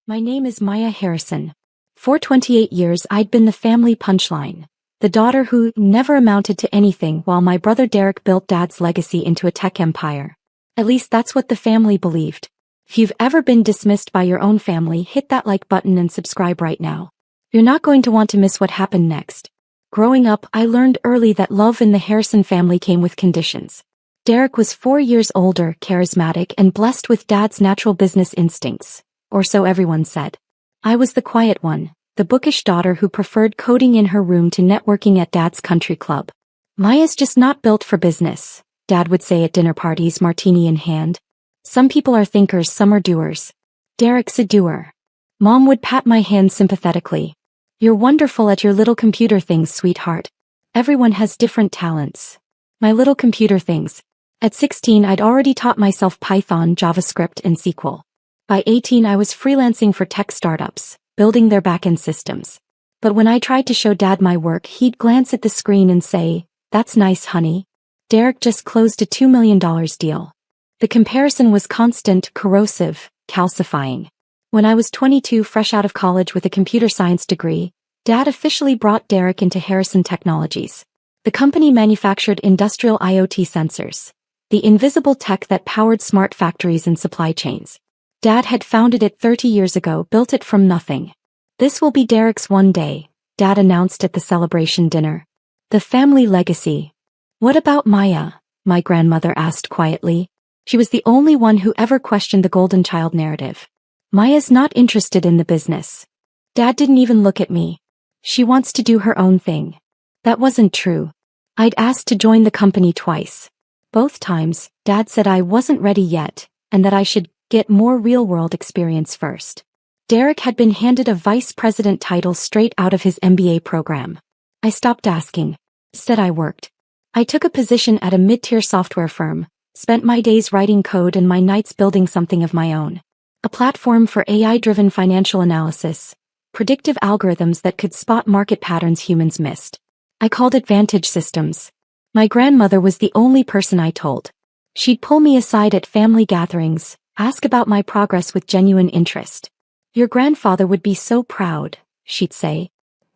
My name is Maya Harrison. For 28 years I'd been the family punchline. The daughter who never amounted to anything while my brother Derek built Dad's legacy into a tech empire. At least that's what the family believed. If you've ever been dismissed by your own family, hit that like button and subscribe right now. You're not going to want to miss what happened next. Growing up, I learned early that love in the Harrison family came with conditions. Derek was 4 years older, charismatic, and blessed with Dad's natural business instincts, or so everyone said. I was the quiet one, the bookish daughter who preferred coding in her room to networking at Dad's country club. Maya's just not built for business, Dad would say at dinner parties, martini in hand. Some people are thinkers, some are doers. Derek's a doer. Mom would pat my hand sympathetically. You're wonderful at your little computer things, sweetheart. Everyone has different talents. My little computer things. At 16 I'd already taught myself Python, JavaScript, and SQL. By 18 I was freelancing for tech startups, building their backend systems. But when I tried to show Dad my work, he'd glance at the screen and say, "That's nice, honey. Derek just closed a $2 million deal." The comparison was constant, corrosive, calcifying. When I was 22, fresh out of college with a computer science degree, Dad officially brought Derek into Harrison Technologies. The company manufactured industrial IoT sensors, the invisible tech that powered smart factories and supply chains. Dad had founded it 30 years ago, built it from nothing. This will be Derek's one day, Dad announced at the celebration dinner. The family legacy. What about Maya? My grandmother asked quietly. She was the only one who ever questioned the golden child narrative. Maya's not interested in the business. Dad didn't even look at me. She wants to do her own thing. That wasn't true. I'd asked to join the company twice. Both times, Dad said I wasn't ready yet, and that I should get more real-world experience first. Derek had been handed a vice president title straight out of his MBA program. I stopped asking. Instead I worked. I took a position at a mid-tier software firm, spent my days writing code and my nights building something of my own. A platform for AI-driven financial analysis, predictive algorithms that could spot market patterns humans missed. I called it Vantage Systems. My grandmother was the only person I told. She'd pull me aside at family gatherings, ask about my progress with genuine interest. "Your grandfather would be so proud," she'd say.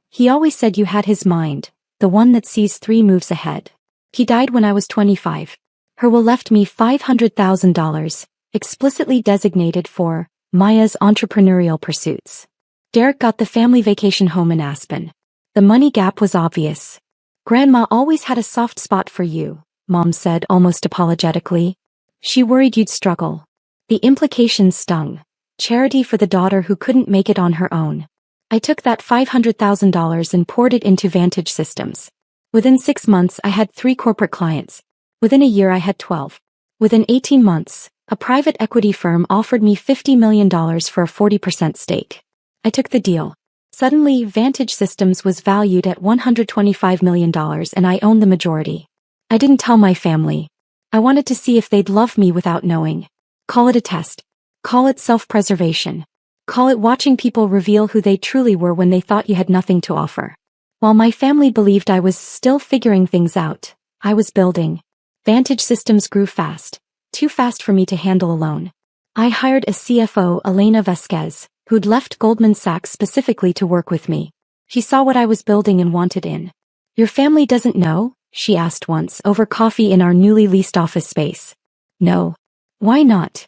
"He always said you had his mind, the one that sees 3 moves ahead." He died when I was 25. Her will left me $500,000, explicitly designated for Maya's entrepreneurial pursuits. Derek got the family vacation home in Aspen. The money gap was obvious. "Grandma always had a soft spot for you," Mom said almost apologetically. She worried you'd struggle. The implications stung. Charity for the daughter who couldn't make it on her own. I took that $500,000 and poured it into Vantage Systems. Within 6 months I had 3 corporate clients. Within a year I had 12. Within 18 months, a private equity firm offered me $50 million for a 40% stake. I took the deal. Suddenly, Vantage Systems was valued at $125 million and I owned the majority. I didn't tell my family. I wanted to see if they'd love me without knowing. Call it a test. Call it self-preservation. Call it watching people reveal who they truly were when they thought you had nothing to offer. While my family believed I was still figuring things out, I was building. Vantage Systems grew fast. Too fast for me to handle alone. I hired a CFO, Elena Vasquez, who'd left Goldman Sachs specifically to work with me. She saw what I was building and wanted in. "Your family doesn't know?" she asked once over coffee in our newly leased office space. "No." "Why not?"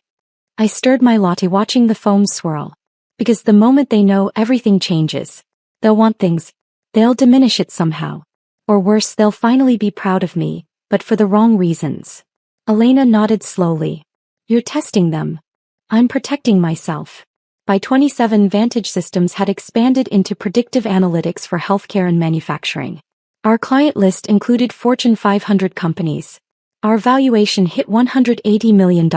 I stirred my latte watching the foam swirl. "Because the moment they know, everything changes. They'll want things. They'll diminish it somehow. Or worse, they'll finally be proud of me, but for the wrong reasons." Elena nodded slowly. "You're testing them." "I'm protecting myself." By 27, Vantage Systems had expanded into predictive analytics for healthcare and manufacturing. Our client list included Fortune 500 companies. Our valuation hit $180 million.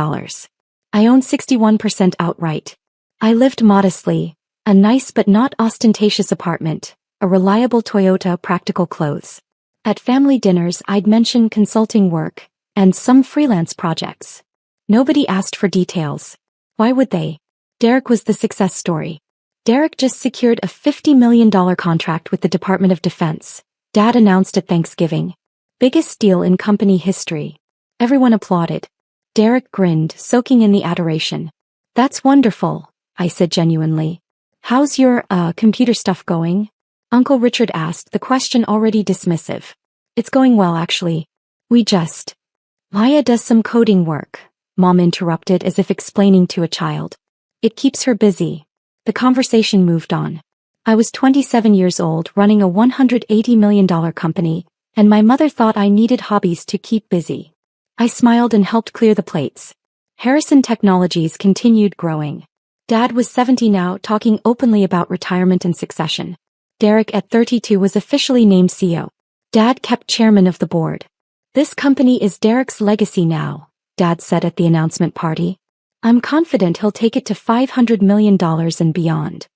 I owned 61% outright. I lived modestly, a nice but not ostentatious apartment, a reliable Toyota, practical clothes. At family dinners I'd mention consulting work, and some freelance projects. Nobody asked for details. Why would they? Derek was the success story. Derek just secured a $50 million contract with the Department of Defense, Dad announced at Thanksgiving. Biggest deal in company history. Everyone applauded. Derek grinned, soaking in the adoration. "That's wonderful," I said genuinely. How's your, computer stuff going? Uncle Richard asked, the question already dismissive. It's going well, actually. Maya does some coding work, Mom interrupted as if explaining to a child. It keeps her busy. The conversation moved on. I was 27 years old running a $180 million company, and my mother thought I needed hobbies to keep busy. I smiled and helped clear the plates. Harrison Technologies continued growing. Dad was 70 now, talking openly about retirement and succession. Derek at 32 was officially named CEO. Dad kept chairman of the board. This company is Derek's legacy now, Dad said at the announcement party. I'm confident he'll take it to $500 million and beyond.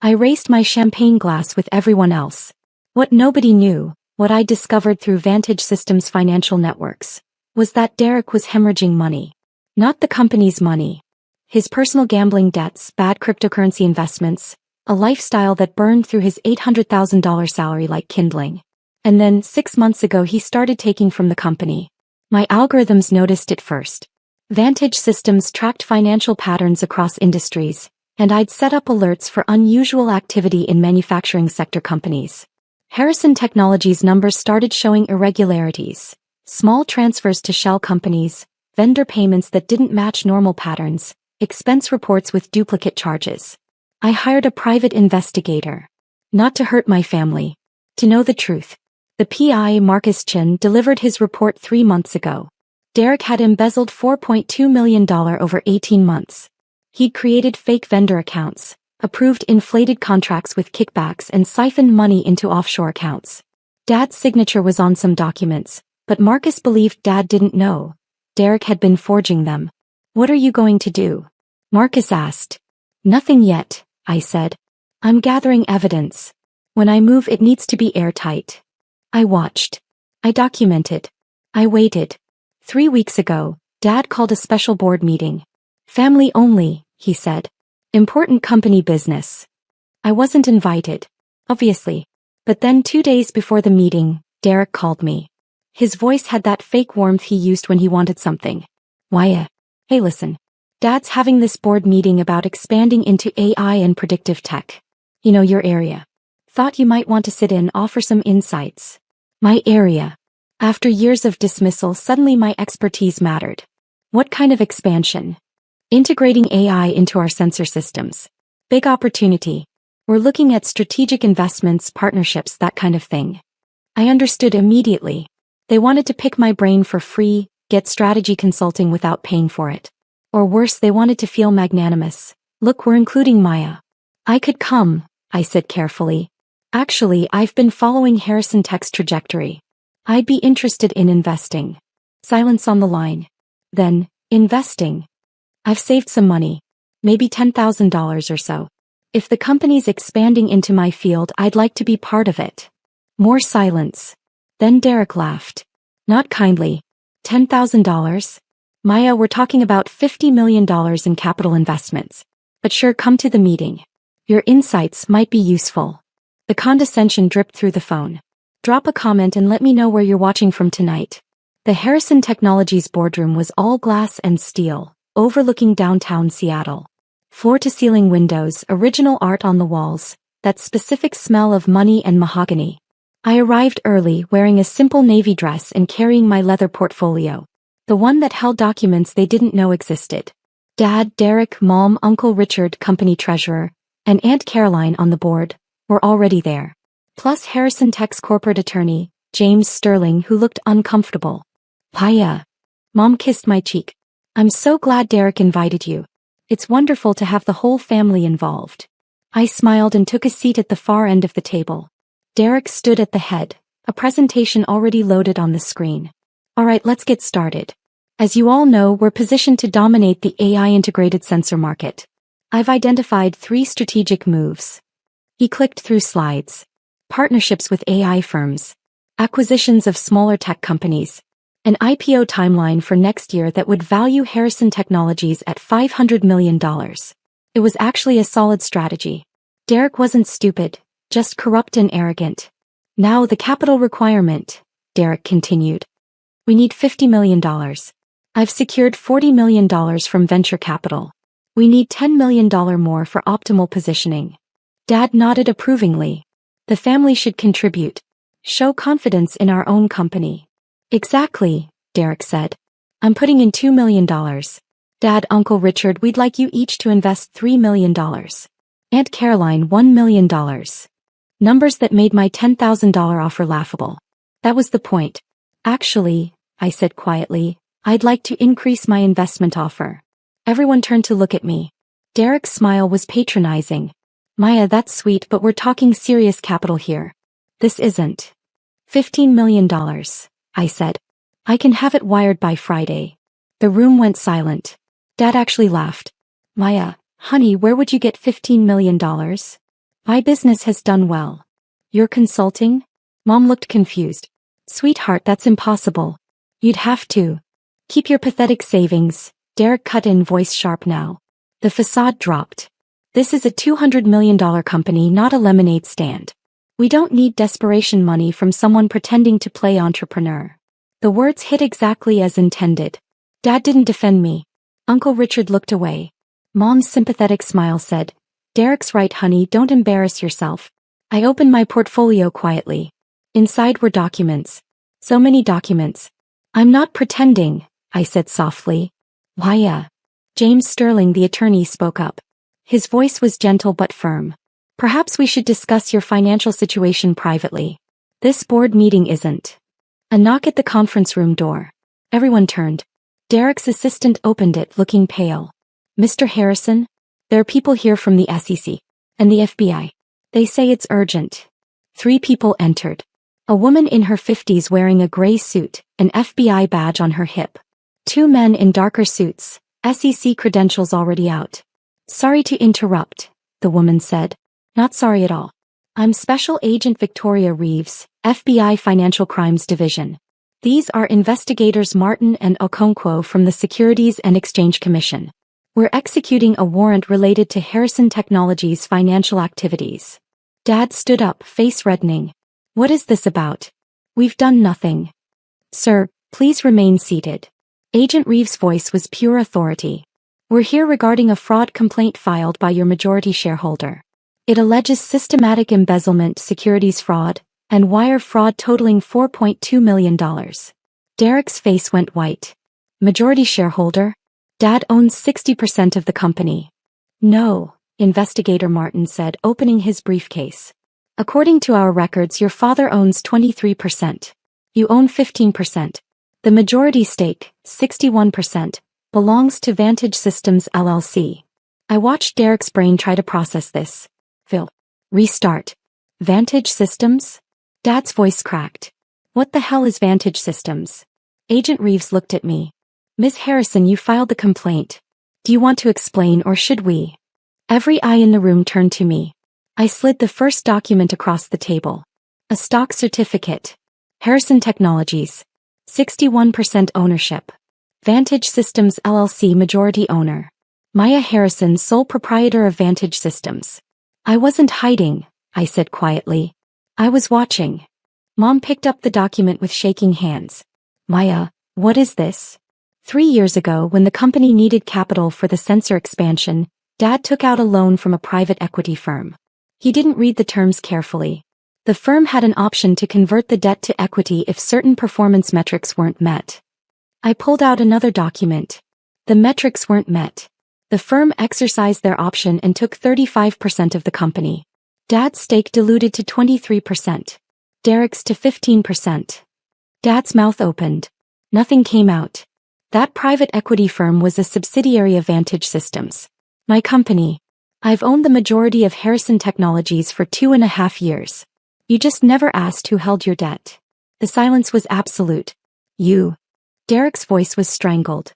I raised my champagne glass with everyone else. What nobody knew, what I discovered through Vantage Systems financial networks, was that Derek was hemorrhaging money. Not the company's money. His personal gambling debts, bad cryptocurrency investments, a lifestyle that burned through his $800,000 salary like kindling. And then, 6 months ago he started taking from the company. My algorithms noticed it first. Vantage Systems tracked financial patterns across industries, and I'd set up alerts for unusual activity in manufacturing sector companies. Harrison Technologies' numbers started showing irregularities, small transfers to shell companies, vendor payments that didn't match normal patterns, expense reports with duplicate charges. I hired a private investigator. Not to hurt my family. To know the truth. The PI, Marcus Chin, delivered his report 3 months ago. Derek had embezzled $4.2 million over 18 months. He'd created fake vendor accounts, approved inflated contracts with kickbacks and siphoned money into offshore accounts. Dad's signature was on some documents, but Marcus believed Dad didn't know. Derek had been forging them. What are you going to do? Marcus asked. Nothing yet, I said. I'm gathering evidence. When I move it needs to be airtight. I watched. I documented. I waited. 3 weeks ago, Dad called a special board meeting. Family only, he said. Important company business. I wasn't invited. Obviously. But then 2 days before the meeting, Derek called me. His voice had that fake warmth he used when he wanted something. Maya. Hey, listen. Dad's having this board meeting about expanding into AI and predictive tech. You know, your area. Thought you might want to sit in, offer some insights. My area. After years of dismissal, suddenly my expertise mattered. What kind of expansion? Integrating AI into our sensor systems. Big opportunity. We're looking at strategic investments, partnerships, that kind of thing. I understood immediately. They wanted to pick my brain for free, get strategy consulting without paying for it. Or worse, they wanted to feel magnanimous. Look, we're including Maya. I could come, I said carefully. Actually, I've been following Harrison Tech's trajectory. I'd be interested in investing. Silence on the line. Then, investing. I've saved some money. Maybe $10,000 or so. If the company's expanding into my field, I'd like to be part of it. More silence. Then Derek laughed. Not kindly. $10,000? Maya, we're talking about $50 million in capital investments. But sure, come to the meeting. Your insights might be useful. The condescension dripped through the phone. Drop a comment and let me know where you're watching from tonight. The Harrison Technologies boardroom was all glass and steel, overlooking downtown Seattle. Floor-to-ceiling windows, original art on the walls, that specific smell of money and mahogany. I arrived early, wearing a simple navy dress and carrying my leather portfolio. The one that held documents they didn't know existed. Dad, Derek, Mom, Uncle Richard, company treasurer, and Aunt Caroline on the board, were already there. Plus Harrison Tech's corporate attorney, James Sterling, who looked uncomfortable. Paya. Mom kissed my cheek. I'm so glad Derek invited you. It's wonderful to have the whole family involved. I smiled and took a seat at the far end of the table. Derek stood at the head, a presentation already loaded on the screen. Alright, let's get started. As you all know, we're positioned to dominate the AI-integrated sensor market. I've identified 3 strategic moves. He clicked through slides. Partnerships with AI firms. Acquisitions of smaller tech companies. An IPO timeline for next year that would value Harrison Technologies at $500 million. It was actually a solid strategy. Derek wasn't stupid, just corrupt and arrogant. Now the capital requirement, Derek continued. We need $50 million. I've secured $40 million from venture capital. We need $10 million more for optimal positioning. Dad nodded approvingly. The family should contribute. Show confidence in our own company. Exactly, Derek said. I'm putting in $2 million. Dad, Uncle Richard, we'd like you each to invest $3 million. Aunt Caroline, $1 million. Numbers that made my $10,000 offer laughable. That was the point. Actually, I said quietly, I'd like to increase my investment offer. Everyone turned to look at me. Derek's smile was patronizing. Maya, that's sweet, but we're talking serious capital here. This isn't. $15 million, I said. I can have it wired by Friday. The room went silent. Dad actually laughed. Maya, honey, where would you get $15 million? My business has done well. You're consulting? Mom looked confused. Sweetheart, that's impossible. You'd have to. Keep your pathetic savings, Derek cut in, voice sharp now. The facade dropped. This is a $200 million company, not a lemonade stand. We don't need desperation money from someone pretending to play entrepreneur. The words hit exactly as intended. Dad didn't defend me. Uncle Richard looked away. Mom's sympathetic smile said, Derek's right, honey, don't embarrass yourself. I opened my portfolio quietly. Inside were documents. So many documents. I'm not pretending, I said softly. Why, James Sterling, the attorney, spoke up. His voice was gentle but firm. Perhaps we should discuss your financial situation privately. This board meeting isn't. A knock at the conference room door. Everyone turned. Derek's assistant opened it, looking pale. Mr. Harrison? There are people here from the SEC and the FBI. They say it's urgent. 3 people entered. A woman in her 50s wearing a gray suit, an FBI badge on her hip. 2 men in darker suits, SEC credentials already out. Sorry to interrupt, the woman said. Not sorry at all. I'm Special Agent Victoria Reeves, FBI Financial Crimes Division. These are investigators Martin and Okonkwo from the Securities and Exchange Commission. We're executing a warrant related to Harrison Technologies' financial activities. Dad stood up, face reddening. What is this about? We've done nothing. Sir, please remain seated. Agent Reeves' voice was pure authority. We're here regarding a fraud complaint filed by your majority shareholder. It alleges systematic embezzlement, securities fraud, and wire fraud totaling $4.2 million. Derek's face went white. Majority shareholder? Dad owns 60% of the company. No, Investigator Martin said, opening his briefcase. According to our records, your father owns 23%. You own 15%. The majority stake, 61%, belongs to Vantage Systems LLC. I watched Derek's brain try to process this. Phil. Restart. Vantage Systems? Dad's voice cracked. What the hell is Vantage Systems? Agent Reeves looked at me. Ms. Harrison, you filed the complaint. Do you want to explain, or should we? Every eye in the room turned to me. I slid the first document across the table. A stock certificate. Harrison Technologies. 61% ownership. Vantage Systems LLC majority owner. Maya Harrison, sole proprietor of Vantage Systems. I wasn't hiding, I said quietly. I was watching. Mom picked up the document with shaking hands. Maya, what is this? 3 years ago, when the company needed capital for the sensor expansion, Dad took out a loan from a private equity firm. He didn't read the terms carefully. The firm had an option to convert the debt to equity if certain performance metrics weren't met. I pulled out another document. The metrics weren't met. The firm exercised their option and took 35% of the company. Dad's stake diluted to 23%. Derek's to 15%. Dad's mouth opened. Nothing came out. That private equity firm was a subsidiary of Vantage Systems. My company. I've owned the majority of Harrison Technologies for 2.5 years. You just never asked who held your debt. The silence was absolute. You. Derek's voice was strangled.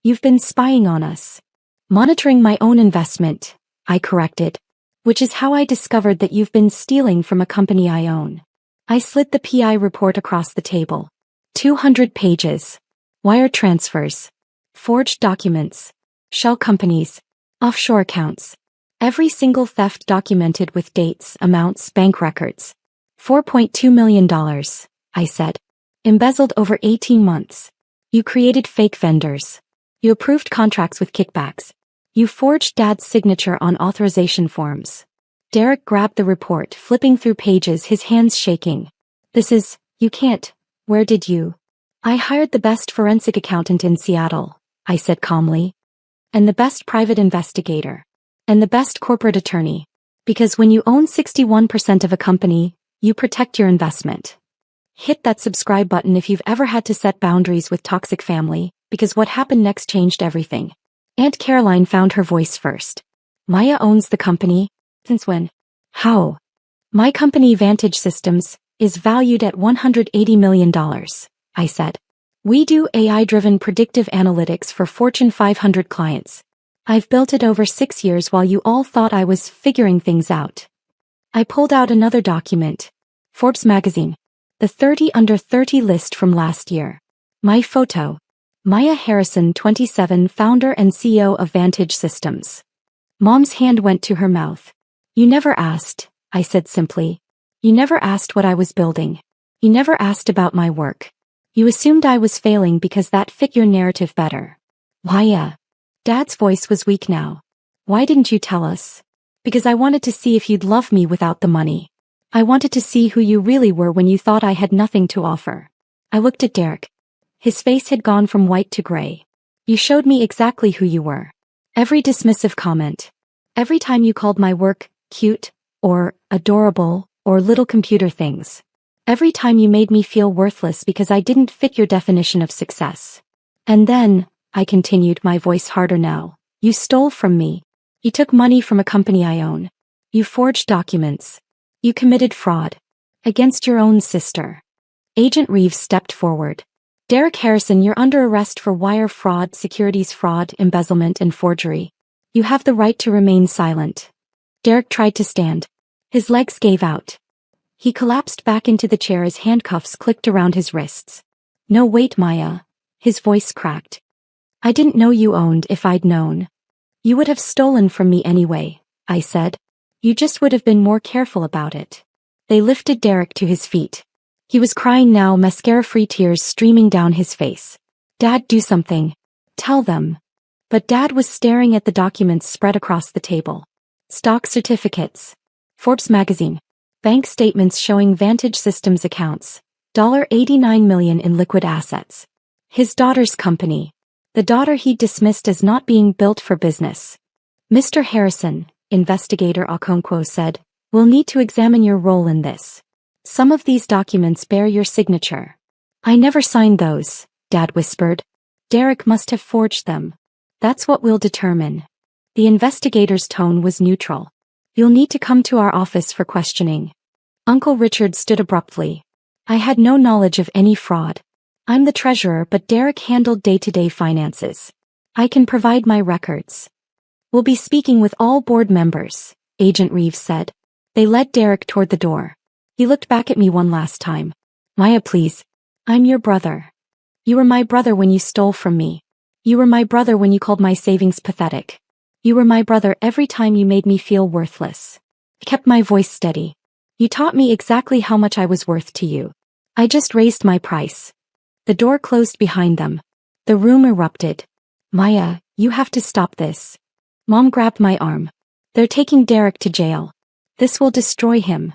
You've been spying on us. Monitoring my own investment, I corrected. Which is how I discovered that you've been stealing from a company I own. I slid the PI report across the table. 200 pages. Wire transfers. Forged documents. Shell companies. Offshore accounts. Every single theft documented with dates, amounts, bank records. $4.2 million, I said. Embezzled over 18 months. You created fake vendors. You approved contracts with kickbacks. You forged Dad's signature on authorization forms. Derek grabbed the report, flipping through pages, his hands shaking. You can't. Where did you? I hired the best forensic accountant in Seattle, I said calmly. And the best private investigator. And the best corporate attorney. Because when you own 61% of a company, you protect your investment. Hit that subscribe button if you've ever had to set boundaries with toxic family, because what happened next changed everything. Aunt Caroline found her voice first. Maya owns the company? Since when? How? My company, Vantage Systems, is valued at $180 million, I said. We do AI-driven predictive analytics for Fortune 500 clients. I've built it over 6 years while you all thought I was figuring things out. I pulled out another document. Forbes magazine. The 30 under 30 list from last year. My photo. Maya Harrison, 27, founder and CEO of Vantage Systems. Mom's hand went to her mouth. You never asked, I said simply. You never asked what I was building. You never asked about my work. You assumed I was failing because that fit your narrative better. Maya. Dad's voice was weak now. Why didn't you tell us? Because I wanted to see if you'd love me without the money. I wanted to see who you really were when you thought I had nothing to offer. I looked at Derek. His face had gone from white to gray. You showed me exactly who you were. Every dismissive comment. Every time you called my work cute, or adorable, or little computer things. Every time you made me feel worthless because I didn't fit your definition of success. And then, I continued, my voice harder now, you stole from me. You took money from a company I own. You forged documents. You committed fraud. Against your own sister. Agent Reeves stepped forward. Derek Harrison, you're under arrest for wire fraud, securities fraud, embezzlement, and forgery. You have the right to remain silent. Derek tried to stand. His legs gave out. He collapsed back into the chair as handcuffs clicked around his wrists. No, wait, Maya. His voice cracked. I didn't know you owned. If I'd known. You would have stolen from me anyway, I said. You just would have been more careful about it. They lifted Derek to his feet. He was crying now, mascara-free tears streaming down his face. Dad, do something. Tell them. But Dad was staring at the documents spread across the table. Stock certificates. Forbes magazine. Bank statements showing Vantage Systems accounts. $89 million in liquid assets. His daughter's company. The daughter he dismissed as not being built for business. Mr. Harrison, investigator Okonkwo said, we'll need to examine your role in this. Some of these documents bear your signature. I never signed those, Dad whispered. Derek must have forged them. That's what we'll determine. The investigator's tone was neutral. You'll need to come to our office for questioning. Uncle Richard stood abruptly. I had no knowledge of any fraud. I'm the treasurer, but Derek handled day-to-day finances. I can provide my records. We'll be speaking with all board members, Agent Reeves said. They led Derek toward the door. He looked back at me one last time. Maya, please. I'm your brother. You were my brother when you stole from me. You were my brother when you called my savings pathetic. You were my brother every time you made me feel worthless. I kept my voice steady. You taught me exactly how much I was worth to you. I just raised my price. The door closed behind them. The room erupted. Maya, you have to stop this. Mom grabbed my arm. They're taking Derek to jail. This will destroy him.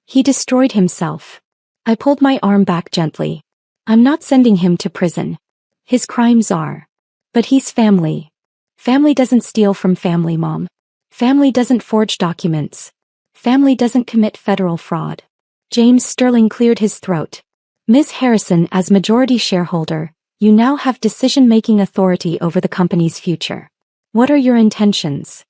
He destroyed himself. I pulled my arm back gently. I'm not sending him to prison. His crimes are. But he's family. Family doesn't steal from family, Mom. Family doesn't forge documents. Family doesn't commit federal fraud. James Sterling cleared his throat. Ms. Harrison, as majority shareholder, you now have decision-making authority over the company's future. What are your intentions?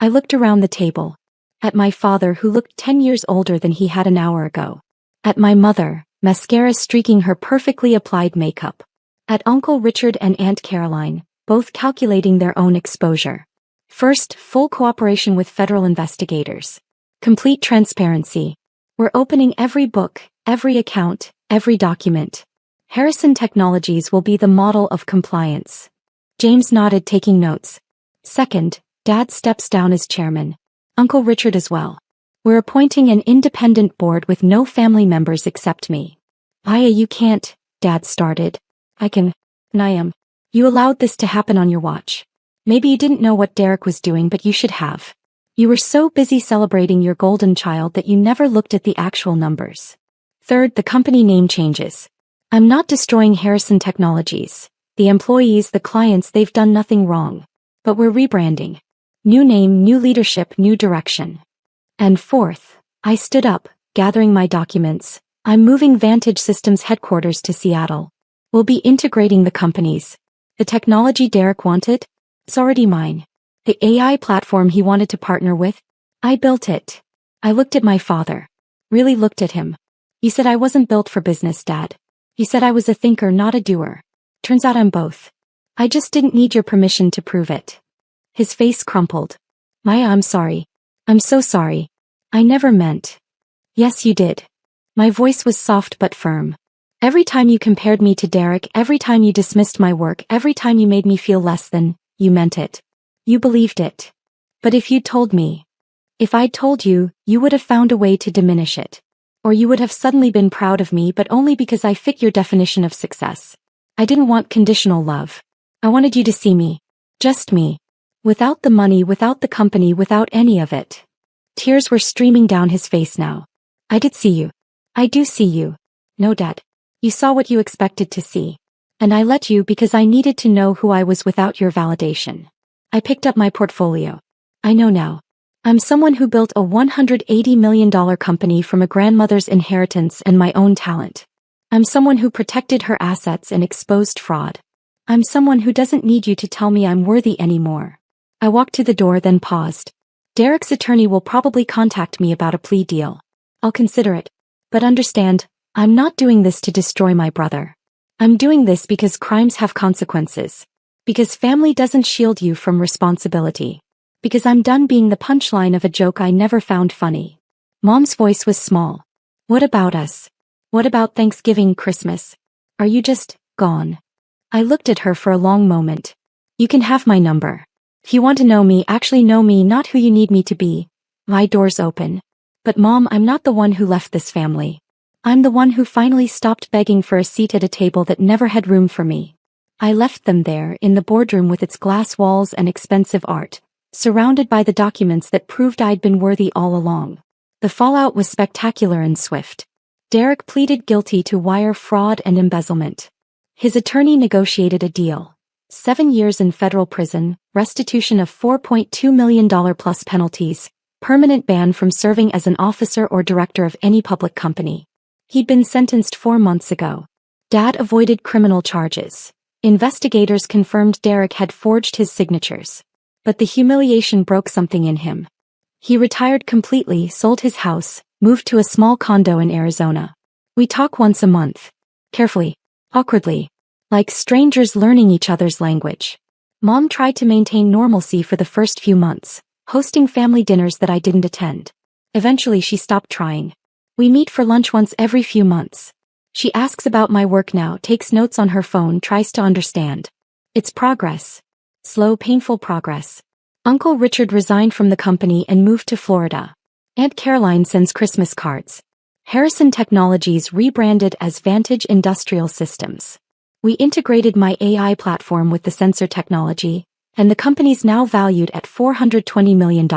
I looked around the table. At my father, who looked 10 years older than he had an hour ago. At my mother, mascara streaking her perfectly applied makeup. At Uncle Richard and Aunt Caroline, both calculating their own exposure. First, full cooperation with federal investigators. Complete transparency. We're opening every book, every account, every document. Harrison Technologies will be the model of compliance. James nodded, taking notes. Second, Dad steps down as chairman. Uncle Richard as well. We're appointing an independent board with no family members except me. Maya, you can't, Dad started. I am. You allowed this to happen on your watch. Maybe you didn't know what Derek was doing, but you should have. You were so busy celebrating your golden child that you never looked at the actual numbers. Third, the company name changes. I'm not destroying Harrison Technologies. The employees, the clients, they've done nothing wrong. But we're rebranding. New name, new leadership, new direction. And fourth, I stood up, gathering my documents. I'm moving Vantage Systems headquarters to Seattle. We'll be integrating the companies. The technology Derek wanted? It's already mine. The AI platform he wanted to partner with? I built it. I looked at my father. Really looked at him. You said I wasn't built for business, Dad. You said I was a thinker, not a doer. Turns out I'm both. I just didn't need your permission to prove it. His face crumpled. Maya, I'm sorry. I'm so sorry. I never meant. Yes, you did. My voice was soft but firm. Every time you compared me to Derek, every time you dismissed my work, every time you made me feel less than, you meant it. You believed it. But if you'd told me, if I'd told you, you would have found a way to diminish it. Or you would have suddenly been proud of me, but only because I fit your definition of success. I didn't want conditional love. I wanted you to see me. Just me. Without the money, without the company, without any of it. Tears were streaming down his face now. I did see you. I do see you. No, Dad. You saw what you expected to see. And I let you because I needed to know who I was without your validation. I picked up my portfolio. I know now. I'm someone who built a $180 million company from a grandmother's inheritance and my own talent. I'm someone who protected her assets and exposed fraud. I'm someone who doesn't need you to tell me I'm worthy anymore. I walked to the door, then paused. Derek's attorney will probably contact me about a plea deal. I'll consider it. But understand, I'm not doing this to destroy my brother. I'm doing this because crimes have consequences. Because family doesn't shield you from responsibility. Because I'm done being the punchline of a joke I never found funny. Mom's voice was small. What about us? What about Thanksgiving, Christmas? Are you just gone? I looked at her for a long moment. You can have my number. If you want to know me, actually know me, not who you need me to be. My door's open. But Mom, I'm not the one who left this family. I'm the one who finally stopped begging for a seat at a table that never had room for me. I left them there in the boardroom with its glass walls and expensive art, surrounded by the documents that proved I'd been worthy all along. The fallout was spectacular and swift. Derek pleaded guilty to wire fraud and embezzlement. His attorney negotiated a deal. 7 years in federal prison, restitution of $4.2 million plus penalties, permanent ban from serving as an officer or director of any public company. He'd been sentenced 4 months ago. Dad avoided criminal charges. Investigators confirmed Derek had forged his signatures. But the humiliation broke something in him. He retired completely, sold his house, moved to a small condo in Arizona. We talk once a month. Carefully. Awkwardly. Like strangers learning each other's language. Mom tried to maintain normalcy for the first few months, hosting family dinners that I didn't attend. Eventually she stopped trying. We meet for lunch once every few months. She asks about my work now, takes notes on her phone, tries to understand. It's progress. Slow, painful progress. Uncle Richard resigned from the company and moved to Florida. Aunt Caroline sends Christmas cards. Harrison Technologies rebranded as Vantage Industrial Systems. We integrated my AI platform with the sensor technology, and the company's now valued at $420 million.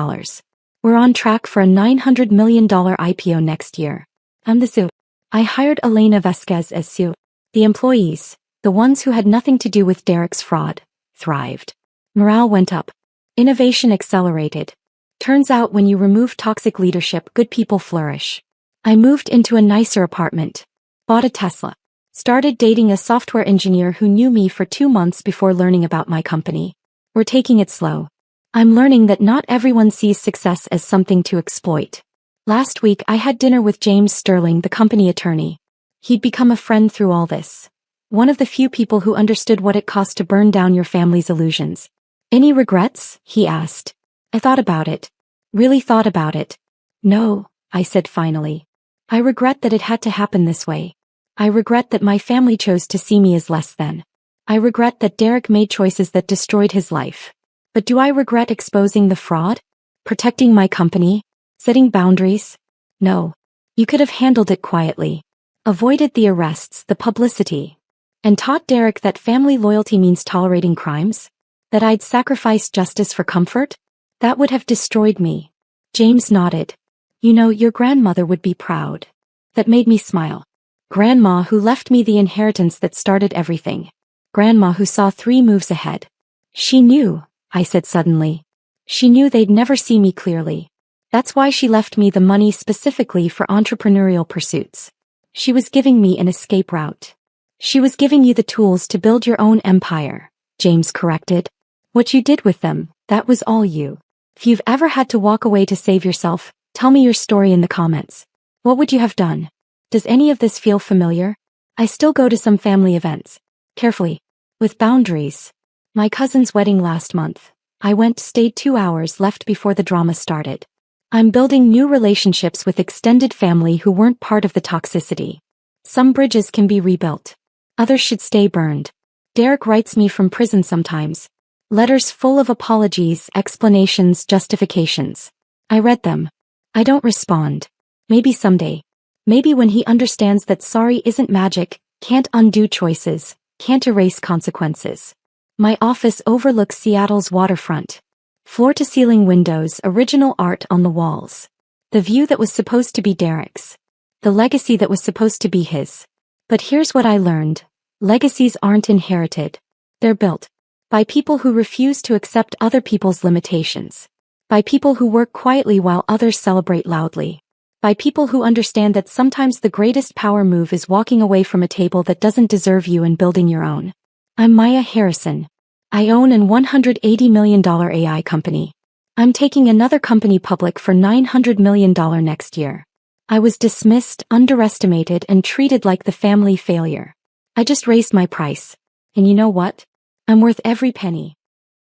We're on track for a $900 million IPO next year. I'm the CEO. I hired Elena Vasquez as CEO. The employees, the ones who had nothing to do with Derek's fraud, thrived. Morale went up. Innovation accelerated. Turns out when you remove toxic leadership, good people flourish. I moved into a nicer apartment. Bought a Tesla. Started dating a software engineer who knew me for 2 months before learning about my company. We're taking it slow. I'm learning that not everyone sees success as something to exploit. Last week I had dinner with James Sterling, the company attorney. He'd become a friend through all this. One of the few people who understood what it cost to burn down your family's illusions. Any regrets? He asked. I thought about it. Really thought about it. No, I said finally. I regret that it had to happen this way. I regret that my family chose to see me as less than. I regret that Derek made choices that destroyed his life. But do I regret exposing the fraud? Protecting my company? Setting boundaries? No. You could have handled it quietly. Avoided the arrests, the publicity. And taught Derek that family loyalty means tolerating crimes? That I'd sacrifice justice for comfort? That would have destroyed me. James nodded. You know, your grandmother would be proud. That made me smile. Grandma who left me the inheritance that started everything. Grandma who saw 3 moves ahead. She knew, I said suddenly. She knew they'd never see me clearly. That's why she left me the money specifically for entrepreneurial pursuits. She was giving me an escape route. She was giving you the tools to build your own empire, James corrected. What you did with them, that was all you. If you've ever had to walk away to save yourself, tell me your story in the comments. What would you have done? Does any of this feel familiar? I still go to some family events. Carefully. With boundaries. My cousin's wedding last month. I went, stayed 2 hours, left before the drama started. I'm building new relationships with extended family who weren't part of the toxicity. Some bridges can be rebuilt. Others should stay burned. Derek writes me from prison sometimes. Letters full of apologies, explanations, justifications. I read them. I don't respond. Maybe someday. Maybe when he understands that sorry isn't magic, can't undo choices, can't erase consequences. My office overlooks Seattle's waterfront. Floor-to-ceiling windows, original art on the walls. The view that was supposed to be Derek's. The legacy that was supposed to be his. But here's what I learned. Legacies aren't inherited. They're built. By people who refuse to accept other people's limitations. By people who work quietly while others celebrate loudly. By people who understand that sometimes the greatest power move is walking away from a table that doesn't deserve you and building your own. I'm Maya Harrison. I own an $180 million AI company. I'm taking another company public for $900 million next year. I was dismissed, underestimated, and treated like the family failure. I just raised my price. And you know what? I'm worth every penny.